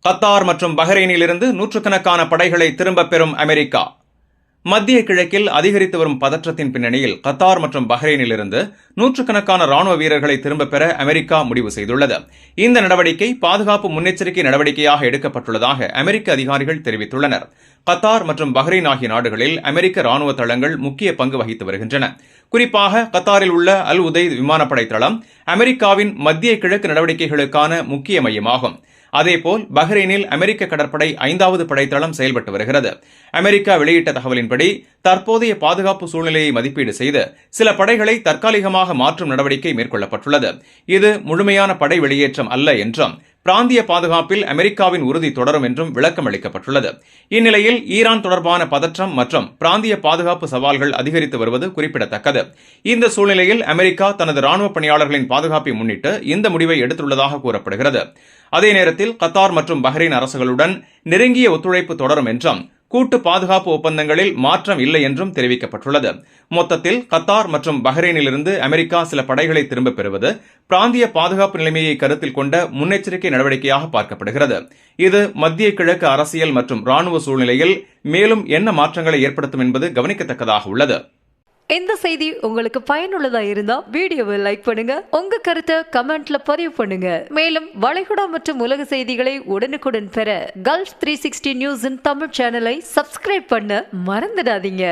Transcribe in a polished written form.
Qatar மற்றும் பஹ்ரைனிலிருந்து நூற்றுக்கணக்கான படைகளை திரும்பப் பெறும் அமெரிக்கா. மத்திய கிழக்கில் அதிகரித்து வரும் பதற்றத்தின் பின்னணியில் கத்தார் மற்றும் பஹ்ரைனிலிருந்து நூற்றுக்கணக்கான ராணுவ வீரர்களை திரும்பப் பெற அமெரிக்கா முடிவு செய்துள்ளது. இந்த நடவடிக்கை பாதுகாப்பு முன்னெச்சரிக்கை நடவடிக்கையாக எடுக்கப்பட்டுள்ளதாக அமெரிக்க அதிகாரிகள் தெரிவித்துள்ளனர். கத்தார் மற்றும் பஹ்ரைன் ஆகிய நாடுகளில் அமெரிக்க ராணுவ தளங்கள் முக்கிய பங்கு வகித்து வருகின்றன. குறிப்பாக கத்தாரில் உள்ள அல் உதைத் விமானப்படை தளம் அமெரிக்காவின் மத்திய கிழக்கு நடவடிக்கைகளுக்கான முக்கிய மையமாகும். அதேபோல் பஹ்ரைனில் அமெரிக்க கடற்படை 5வது படைத்தளம் செயல்பட்டு வருகிறது. அமெரிக்கா வெளியிட்ட தகவலின்படி தற்போதைய பாதுகாப்பு சூழ்நிலையை மதிப்பீடு செய்து சில படைகளை தற்காலிகமாக மாற்றும் நடவடிக்கை மேற்கொள்ளப்பட்டுள்ளது. இது முழுமையான படை வெளியேற்றம் அல்ல என்றும் பிராந்திய பாதுகாப்பில் அமெரிக்காவின் உறுதி தொடரும் என்றும் விளக்கம் அளிக்கப்பட்டுள்ளது. இந்நிலையில் ஈரான் தொடர்பான பதற்றம் மற்றும் பிராந்திய பாதுகாப்பு சவால்கள் அதிகரித்து வருவது குறிப்பிடத்தக்கது. இந்த சூழ்நிலையில் அமெரிக்கா தனது ராணுவ பணியாளர்களின் பாதுகாப்பை முன்னிட்டு இந்த முடிவை எடுத்துள்ளதாக கூறப்படுகிறது. அதே நேரத்தில் கத்தார் மற்றும் பஹ்ரைன் அரசுகளுடன் நெருங்கிய ஒத்துழைப்பு தொடரும் என்றும் கூட்டு பாதுகாப்பு ஒப்பந்தங்களில் மாற்றம் இல்லை என்றும் தெரிவிக்கப்பட்டுள்ளது. மொத்தத்தில் கத்தார் மற்றும் பஹ்ரைனிலிருந்து அமெரிக்கா சில படைகளை திரும்பப் பெறுவது பிராந்திய பாதுகாப்பு நிலைமையை கருத்தில் கொண்ட முன்னெச்சரிக்கை நடவடிக்கையாக பார்க்கப்படுகிறது. இது மத்திய கிழக்கு அரசியல் மற்றும் ராணுவ சூழ்நிலையில் மேலும் என்ன மாற்றங்களை ஏற்படுத்தும் என்பது கவனிக்கத்தக்கதாக உள்ளது. இந்த செய்தி உங்களுக்கு பயனுள்ளதா இருந்தா வீடியோவை லைக் பண்ணுங்க, உங்க கருத்தை கமெண்ட்ல பதிவு பண்ணுங்க. மேலும் வளைகுடா மற்றும் உலக செய்திகளை உடனுக்குடன் பெற கல்ஃப் 360 நியூஸின் தமிழ் சேனலை சப்ஸ்கிரைப் பண்ண மறந்துடாதீங்க.